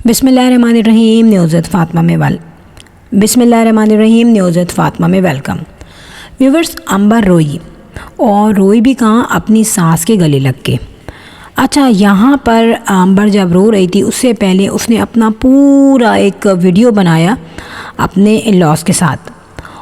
बिस्मिल्लाहिर्रहमानिर्रहीम न्यूज़त फ़ातिमा में welcome. Viewers, अंबर रोई और रोई भी कहाँ, अपनी सास के गले लग के। अच्छा, यहाँ पर अंबर जब रो रही थी उससे पहले उसने अपना पूरा एक वीडियो बनाया अपने इन-लॉज़ के साथ,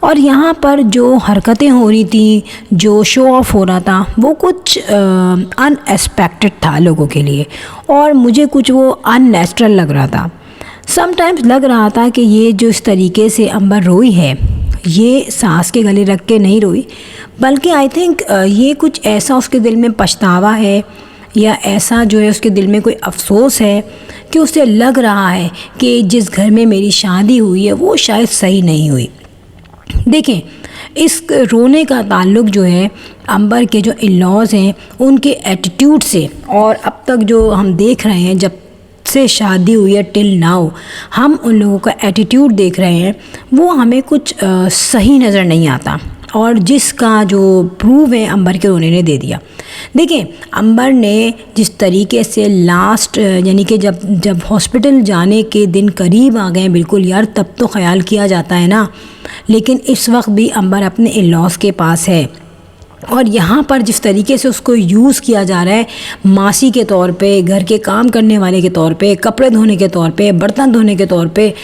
और यहाँ पर जो हरकतें हो रही थी, जो शो ऑफ़ हो रहा था, वो कुछ अनएक्सपेक्टेड था लोगों के लिए, और मुझे कुछ वो अननेचुरल लग रहा था। समटाइम्स लग रहा था कि ये जो इस तरीके से अंबर रोई है, ये सास के गले रख के नहीं रोई, बल्कि आई थिंक ये कुछ ऐसा उसके दिल में पछतावा है, या ऐसा जो है उसके दिल में कोई अफ़सोस है कि उसे लग रहा है कि जिस घर में मेरी शादी हुई है वो शायद सही नहीं हुई। देखें, इस रोने का ताल्लुक़ जो है अंबर के जो इन-लॉज़ हैं उनके एटीट्यूड से, और अब तक जो हम देख रहे हैं जब से शादी हुई है टिल नाउ, हम उन लोगों का एटीट्यूड देख रहे हैं, वो हमें कुछ सही नज़र नहीं आता, और जिसका जो प्रूव है अंबर के रोने ने दे दिया। देखें, अंबर ने जिस तरीके से लास्ट यानी कि जब हॉस्पिटल जाने के दिन करीब आ गए बिल्कुल यार, तब तो ख़याल किया जाता है ना, लेकिन इस वक्त भी अंबर अपने इन-लॉज़ के पास है, और यहाँ पर जिस तरीके से उसको यूज़ किया जा रहा है मासी के तौर पे, घर के काम करने वाले के तौर पे, कपड़े धोने के तौर पे, बर्तन धोने के तौर पे,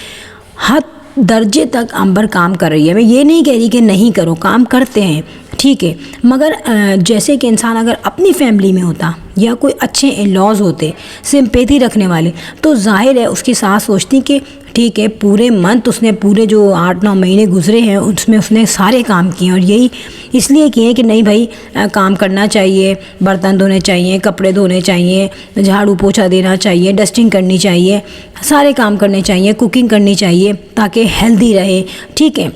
हद दर्जे तक अंबर काम कर रही है। मैं ये नहीं कह रही कि नहीं करो, काम करते हैं, ठीक है, मगर जैसे कि इंसान अगर अपनी फैमिली में होता या कोई अच्छे इन-लॉज़ होते सिंपैथी रखने वाले, तो जाहिर है उसकी सास सोचती कि ठीक है, पूरे मंथ उसने, पूरे जो 8-9 महीने गुजरे हैं उसमें उसने सारे काम किए, और यही इसलिए किए कि नहीं भाई काम करना चाहिए, बर्तन धोने चाहिए, कपड़े धोने चाहिए, झाड़ू पोछा देना चाहिए, डस्टिंग करनी चाहिए, सारे काम करने चाहिए, कुकिंग करनी चाहिए ताकि हेल्दी रहे, ठीक है,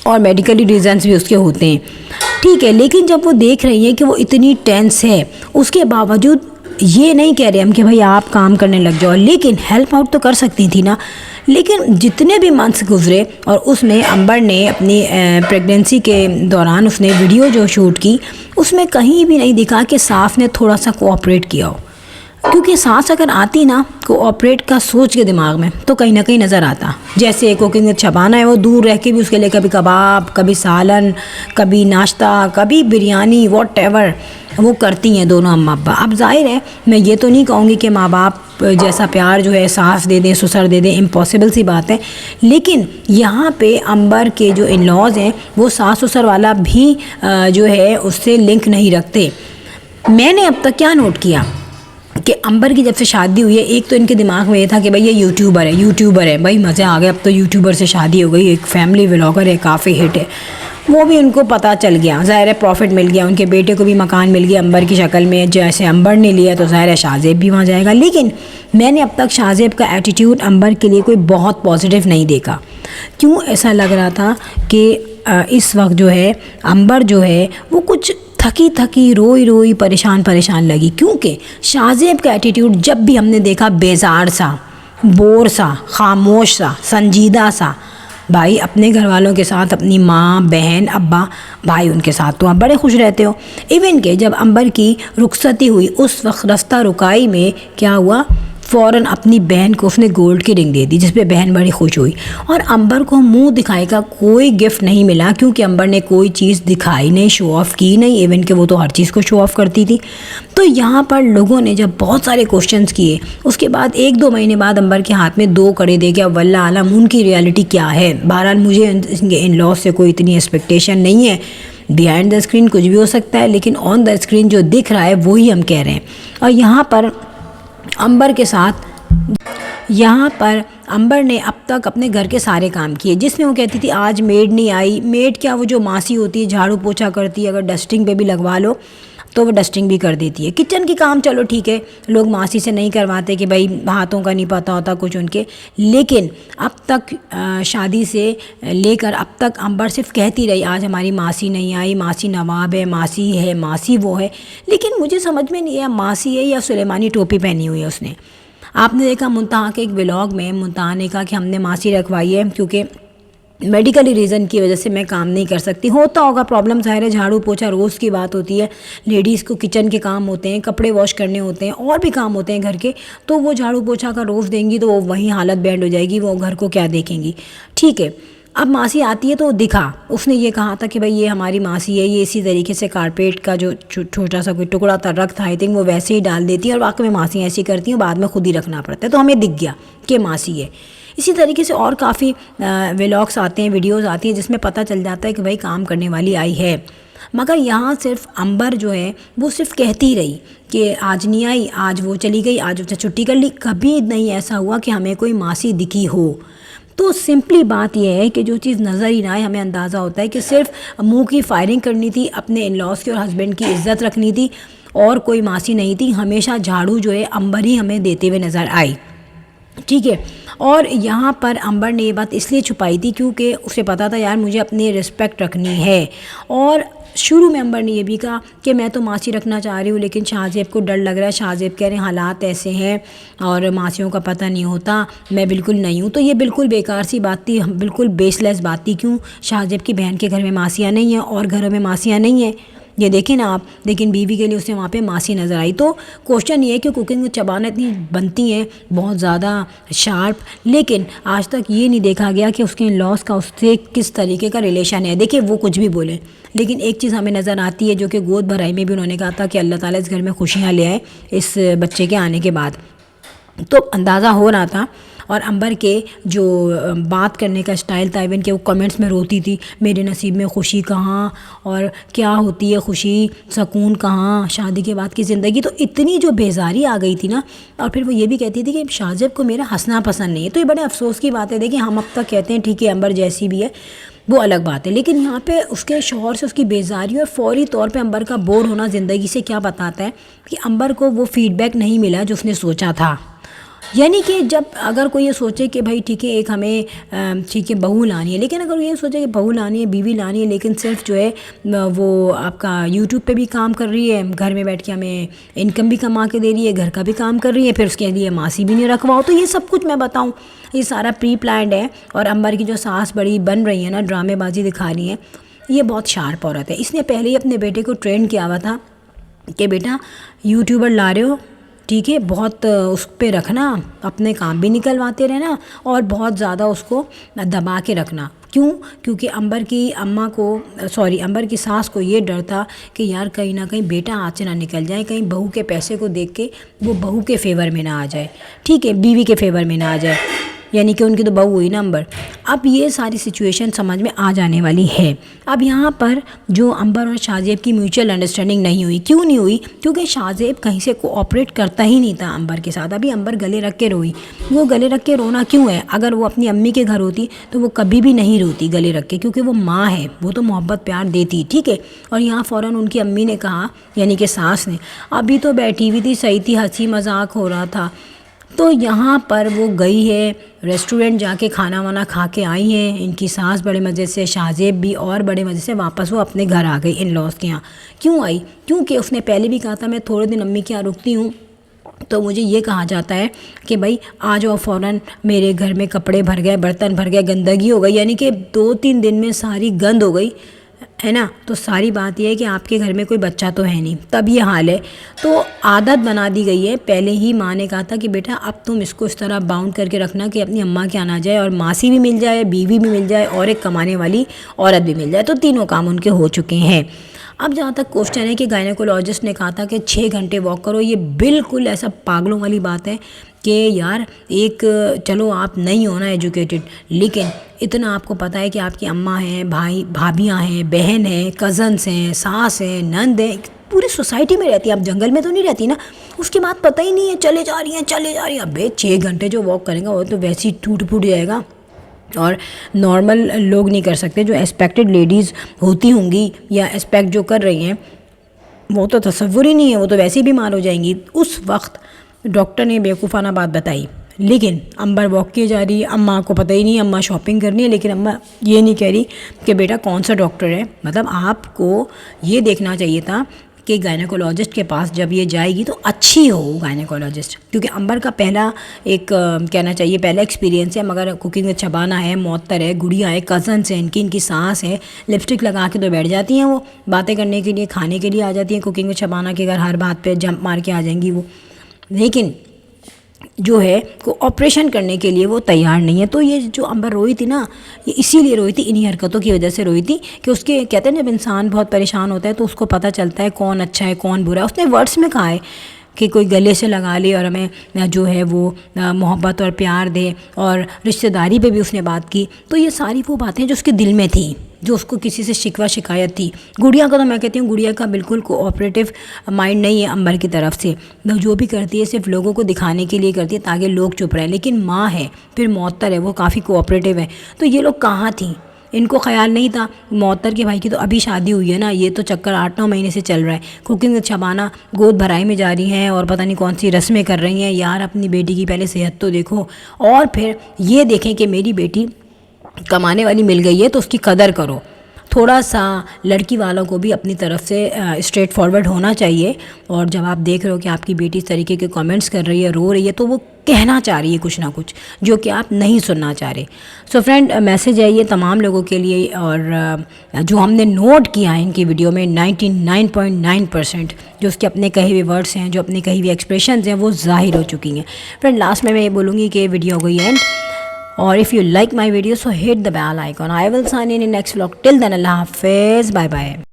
और मेडिकली रीज़न्स भी उसके होते हैं, ठीक है। लेकिन जब वो देख रही है कि वो इतनी टेंस है, उसके बावजूद ये नहीं कह रहे हम कि भाई आप काम करने लग जाओ, लेकिन हेल्प आउट तो कर सकती थी ना। लेकिन जितने भी मंथ्स गुजरे, और उसमें अंबर ने अपनी प्रेगनेंसी के दौरान उसने वीडियो जो शूट की, उसमें कहीं भी नहीं दिखा कि सास ने थोड़ा सा कोऑपरेट किया हो, क्योंकि सास अगर आती ना कोऑपरेट का सोच के दिमाग में, तो कहीं ना कहीं नज़र आता। जैसे कुकिंग छपाना है, वो दूर रह के भी उसके लिए कभी कबाब, कभी सालन, कभी नाश्ता, कभी बिरयानी, वॉटएवर वो करती हैं दोनों अम्मा अब्बा। अब जाहिर है मैं ये तो नहीं कहूँगी कि माँ बाप जैसा प्यार जो है सास दे दें, ससुर दे दें, इम्पॉसिबल सी बात है, लेकिन यहाँ पे अंबर के जो इन-लॉज़ हैं वो सास ससुर वाला भी जो है उससे लिंक नहीं रखते। मैंने अब तक क्या नोट किया कि अंबर की जब से शादी हुई है, एक तो इनके दिमाग में ये था कि भाई ये यूट्यूबर है, भाई मज़े आ गए, अब तो यूट्यूबर से शादी हो गई, एक फैमिली व्लॉगर है, काफ़ी हिट है, वो भी उनको पता चल गया, ज़ाहिर है प्रॉफिट मिल गया, उनके बेटे को भी मकान मिल गया अंबर की शक्ल में, जैसे अंबर ने लिया तो ज़ाहिर है शाहज़ेब भी वहाँ जाएगा। लेकिन मैंने अब तक शाहज़ेब का एटीट्यूड अंबर के लिए कोई बहुत पॉजिटिव नहीं देखा। क्यों ऐसा लग रहा था कि इस वक्त जो है अंबर जो है वो कुछ थकी थकी, रोई रोई, परेशान परेशान लगी, क्योंकि शाहज़ेब का एटीट्यूड जब भी हमने देखा बेजार सा, बोर सा, खामोश सा, संजीदा सा। भाई अपने घर वालों के साथ, अपनी माँ, बहन, अब्बा, भाई, उनके साथ तो आप बड़े खुश रहते हो। इवन के जब अंबर की रुखसती हुई उस वक्त रास्ता रुकाई में क्या हुआ, फ़ौरन अपनी बहन को उसने गोल्ड की रिंग दे दी, जिस पे बहन बड़ी खुश हुई, और अंबर को मुंह दिखाई का कोई गिफ्ट नहीं मिला, क्योंकि अंबर ने कोई चीज़ दिखाई नहीं, शो ऑफ़ की नहीं, इवन कि वो तो हर चीज़ को शो ऑफ़ करती थी। तो यहाँ पर लोगों ने जब बहुत सारे क्वेश्चंस किए, उसके बाद 1-2 महीने बाद अंबर के हाथ में 2 कड़े दे के, अब वल्लाह आलम उनकी रियलिटी क्या है। बहरहाल मुझे इनके इन-लॉज़ से कोई इतनी एक्सपेक्टेशन नहीं है, बिहाइंड द स्क्रीन कुछ भी हो सकता है, लेकिन ऑन द स्क्रीन जो दिख रहा है वही हम कह रहे हैं। और यहाँ पर अंबर ने अब तक अपने घर के सारे काम किए, जिसमें वो कहती थी आज मेड नहीं आई। मेड क्या, वो जो मासी होती है झाड़ू पोछा करती है, अगर डस्टिंग पे भी लगवा लो तो वो डस्टिंग भी कर देती है। किचन की काम चलो ठीक है, लोग मासी से नहीं करवाते कि भाई हाथों का नहीं पता होता कुछ उनके, लेकिन अब तक शादी से लेकर अब तक अंबर सिर्फ कहती रही आज हमारी मासी नहीं आई, मासी नवाब है, मासी है, मासी वो है। लेकिन मुझे समझ में नहीं आया मासी है या सुलेमानी टोपी पहनी हुई है उसने। आपने देखा मुंतहा के एक व्लॉग में मुंतहा ने कहा कि हमने मासी रखवाई है क्योंकि मेडिकल रीज़न की वजह से मैं काम नहीं कर सकती। होता होगा प्रॉब्लम, ज़ाहिर है, झाड़ू पोछा रोज़ की बात होती है। लेडीज़ को किचन के काम होते हैं, कपड़े वॉश करने होते हैं, और भी काम होते हैं घर के, तो वो झाड़ू पोछा का रोज़ देंगी तो वो वहीं हालत बैंड हो जाएगी, वो घर को क्या देखेंगी। ठीक है, अब मासी आती है तो दिखा, उसने ये कहा था कि भाई ये हमारी मासी है, ये इसी तरीके से कारपेट का जो छोटा सा कोई टुकड़ा था रख था, आई थिंक वो वैसे ही डाल देती है, और वाकई में मासी ऐसी करती हैं, बाद में खुद ही रखना पड़ता है। तो हमें दिख गया कि मासी है। इसी तरीके से और काफ़ी व्लॉग्स आते हैं, वीडियोस आती हैं, जिसमें पता चल जाता है कि भाई काम करने वाली आई है। मगर यहाँ सिर्फ अंबर जो है वो सिर्फ कहती रही कि आज नहीं आई, आज वो चली गई, आज उसने छुट्टी कर ली। कभी नहीं ऐसा हुआ कि हमें कोई मासी दिखी हो। तो सिंपली बात यह है कि जो चीज़ नज़र ही ना आए, हमें अंदाज़ा होता है कि सिर्फ मुंह की फायरिंग करनी थी, अपने इन लॉज की और हस्बैंड की इज़्ज़त रखनी थी, और कोई मासी नहीं थी। हमेशा झाड़ू जो है अंबर ही हमें देते हुए नज़र आई। ठीक है, और यहाँ पर अंबर ने ये बात इसलिए छुपाई थी क्योंकि उसे पता था यार मुझे अपनी रिस्पेक्ट रखनी है। और शुरू में अंबर ने ये भी कहा कि मैं तो मासी रखना चाह रही हूँ, लेकिन शाहजेब को डर लग रहा है। शाहजेब कह रहे हैं हालात ऐसे हैं और मासियों का पता नहीं होता, मैं बिल्कुल नहीं हूँ। तो ये बिल्कुल बेकार सी बात थी, बिल्कुल बेसलेस बात थी। क्यों? शाहजेब की बहन के घर में मासियाँ नहीं हैं और घरों में मासियाँ नहीं हैं, ये देखें ना आप। लेकिन बीवी के लिए उसे वहाँ पे मासी नज़र आई। तो क्वेश्चन ये है कि कुकिंग में चबाना इतनी बनती हैं बहुत ज़्यादा शार्प, लेकिन आज तक ये नहीं देखा गया कि उसके लॉस का उससे किस तरीके का रिलेशन है। देखिए वो कुछ भी बोले, लेकिन एक चीज़ हमें नज़र आती है, जो कि गोद भराई में भी उन्होंने कहा था कि अल्लाह ताला इस घर में खुशियाँ ले आए इस बच्चे के आने के बाद। तो अंदाज़ा हो रहा था। और अंबर के जो बात करने का स्टाइल था, इवन के वो कमेंट्स में रोती थी, मेरे नसीब में खुशी कहाँ, और क्या होती है खुशी, सुकून कहाँ, शादी के बाद की ज़िंदगी। तो इतनी जो बेजारी आ गई थी ना। और फिर वो ये भी कहती थी कि शाहजेब को मेरा हंसना पसंद नहीं है। तो ये बड़े अफसोस की बात है। देखिए हम अब तक कहते हैं ठीक है अंबर जैसी भी है, वो अलग बात है, लेकिन यहाँ पे उसके शौहर से उसकी बेजारी और फौरी तौर पे अंबर का बोर होना ज़िंदगी से क्या बताता है कि अंबर को वो फीडबैक नहीं मिला जो उसने सोचा था। यानी कि जब अगर कोई ये सोचे कि भाई ठीक है एक हमें ठीक है बहू लानी है, लेकिन अगर ये सोचे कि बहू लानी है, बीवी लानी है, लेकिन सिर्फ जो है वो आपका यूट्यूब पे भी काम कर रही है, घर में बैठ के हमें इनकम भी कमा के दे रही है, घर का भी काम कर रही है, फिर उसके लिए मासी भी नहीं रखवाओ, तो ये सब कुछ मैं बताऊँ ये सारा प्री प्लान्ड है। और अंबर की जो सास बड़ी बन रही है ना, ड्रामेबाजी दिखा रही है, ये बहुत शार्प औरत है। इसने पहले ही अपने बेटे को ट्रेन किया हुआ था कि बेटा यूट्यूबर ला रहे हो, ठीक है, बहुत उस पर रखना, अपने काम भी निकलवाते रहना और बहुत ज़्यादा उसको दबा के रखना। क्यों? क्योंकि अंबर की अम्मा को अंबर की सास को ये डर था कि यार कहीं ना कहीं बेटा हाथ से ना निकल जाए, कहीं बहू के पैसे को देख के वो बहू के फेवर में ना आ जाए, ठीक है, बीवी के फेवर में ना आ जाए, यानी कि उनकी तो बहू हुई ना अंबर। अब ये सारी सिचुएशन समझ में आ जाने वाली है। अब यहाँ पर जो अंबर और शाहजेब की म्यूचुअल अंडरस्टैंडिंग नहीं हुई। क्यों नहीं हुई? क्योंकि शाहजेब कहीं से कोऑपरेट करता ही नहीं था अंबर के साथ। अभी अंबर गले रख के रोई, वो गले रख के रोना क्यों है? अगर वो अपनी अम्मी के घर होती तो वो कभी भी नहीं रोती गले रख के, क्योंकि वो माँ है, वो तो मोहब्बत प्यार देती, ठीक है। और यहाँ फ़ौरन उनकी अम्मी ने कहा, यानी कि सास ने, अभी तो बैठी हुई थी, सही थी, हंसी मजाक हो रहा था। तो यहाँ पर वो गई है रेस्टोरेंट, जाके खाना वाना खा के आई हैं। इनकी सास बड़े मज़े से, शाहजेब भी, और बड़े मज़े से वापस वो अपने घर आ गई इन लॉज के यहाँ। क्यों आई? क्योंकि उसने पहले भी कहा था मैं थोड़े दिन अम्मी के यहाँ रुकती हूँ, तो मुझे ये कहा जाता है कि भाई आ जाओ फ़ौरन, मेरे घर में कपड़े भर गए, बर्तन भर गए, गंदगी हो गई, यानी कि 2-3 दिन में सारी गंद हो गई है ना। तो सारी बात यह है कि आपके घर में कोई बच्चा तो है नहीं, तब ये हाल है। तो आदत बना दी गई है। पहले ही माँ ने कहा था कि बेटा अब तुम इसको इस तरह बाउंड करके रखना कि अपनी अम्मा के आना जाए और मासी भी मिल जाए, बीवी भी मिल जाए और एक कमाने वाली औरत भी मिल जाए। तो तीनों काम उनके हो चुके हैं। अब जहाँ तक क्वेश्चन है कि गायनेकोलॉजिस्ट ने कहा था कि 6 घंटे वॉक करो, ये बिल्कुल ऐसा पागलों वाली बात है कि यार एक, चलो आप नहीं हो ना एजुकेटेड, लेकिन इतना आपको पता है कि आपकी अम्मा हैं, भाई भाभियाँ हैं, बहन हैं, कज़न्स हैं, सास हैं, नंद हैं, पूरी सोसाइटी में रहती है, आप जंगल में तो नहीं रहती ना। उसके बाद पता ही नहीं है, चले जा रही हैं। अबे 6 घंटे जो वॉक करेंगे वो तो वैसे ही टूट फूट जाएगा, और नॉर्मल लोग नहीं कर सकते। जो एक्सपेक्टेड लेडीज़ होती होंगी या एक्सपेक्ट जो कर रही हैं, वो तो तसव्वुर ही नहीं है, वो तो वैसे ही बीमार हो जाएंगी। उस वक्त डॉक्टर ने बेवकूफ़ाना बात बताई, लेकिन अंबर वॉक किए जा रही है, अम्मा को पता ही नहीं, अम्मा शॉपिंग करनी है, लेकिन अम्मा ये नहीं कह रही कि बेटा कौन सा डॉक्टर है। मतलब आपको ये देखना चाहिए था कि गायनेकोलॉजिस्ट के पास जब ये जाएगी तो अच्छी हो गायनेकोलॉजिस्ट, क्योंकि अंबर का पहला एक कहना चाहिए पहला एक्सपीरियंस है। मगर कुकिंग में छबाना है, मोहत्तर है, गुड़िया है, कज़न्स हैं, इनकी सास है, लिपस्टिक लगा के तो बैठ जाती हैं वो बातें करने के लिए, खाने के लिए आ जाती हैं कुकिंग में छबाना के घर, हर बात पे जंप मार के आ जाएंगी वो, लेकिन जो है को ऑपरेशन करने के लिए वो तैयार नहीं है। तो ये जो अंबर रोई थी ना, ये इसीलिए रोई थी, इन्हीं हरकतों की वजह से रोई थी कि उसके कहते हैं जब इंसान बहुत परेशान होता है तो उसको पता चलता है कौन अच्छा है कौन बुरा है। उसने वर्ड्स में कहा है कि कोई गले से लगा ले और हमें जो है वो मोहब्बत और प्यार दे, और रिश्तेदारी पे भी उसने बात की। तो ये सारी वो बातें जो उसके दिल में थी, जो उसको किसी से शिकवा शिकायत थी। गुड़िया का तो मैं कहती हूँ गुड़िया का बिल्कुल कोऑपरेटिव माइंड नहीं है अंबर की तरफ से, वो जो भी करती है सिर्फ लोगों को दिखाने के लिए करती है ताकि लोग चुप रहें। लेकिन माँ है, फिर मोहत्तर है, वो काफ़ी कोऑपरेटिव है। तो ये लोग कहाँ थी, इनको ख्याल नहीं था। मोहत्तर के भाई की तो अभी शादी हुई है ना, ये तो चक्कर 8-9 महीने से चल रहा है। कुकिंग में छबाना गोद भराई में जा रही हैं और पता नहीं कौन सी रस्में कर रही हैं। यार अपनी बेटी की पहले सेहत तो देखो, और फिर ये देखें कि मेरी बेटी कमाने वाली मिल गई है तो उसकी कदर करो। थोड़ा सा लड़की वालों को भी अपनी तरफ से स्ट्रेट फॉरवर्ड होना चाहिए। और जब आप देख रहे हो कि आपकी बेटी इस तरीके के कमेंट्स कर रही है, रो रही है, तो वो कहना चाह रही है कुछ ना कुछ जो कि आप नहीं सुनना चाह रहे। सो फ्रेंड, मैसेज है ये तमाम लोगों के लिए, और जो हमने नोट किया है इनकी वीडियो में 99.9% जो उसके अपने कहे हुए वर्ड्स हैं, जो अपने कहे हुए एक्सप्रेशंस हैं, वो ज़ाहिर हो चुकी हैं। फ्रेंड, लास्ट में मैं ये बोलूँगी कि वीडियो हो गई and, or if you like my video so hit the bell icon. I will sign in next vlog. Till then, Allah Hafiz, bye bye.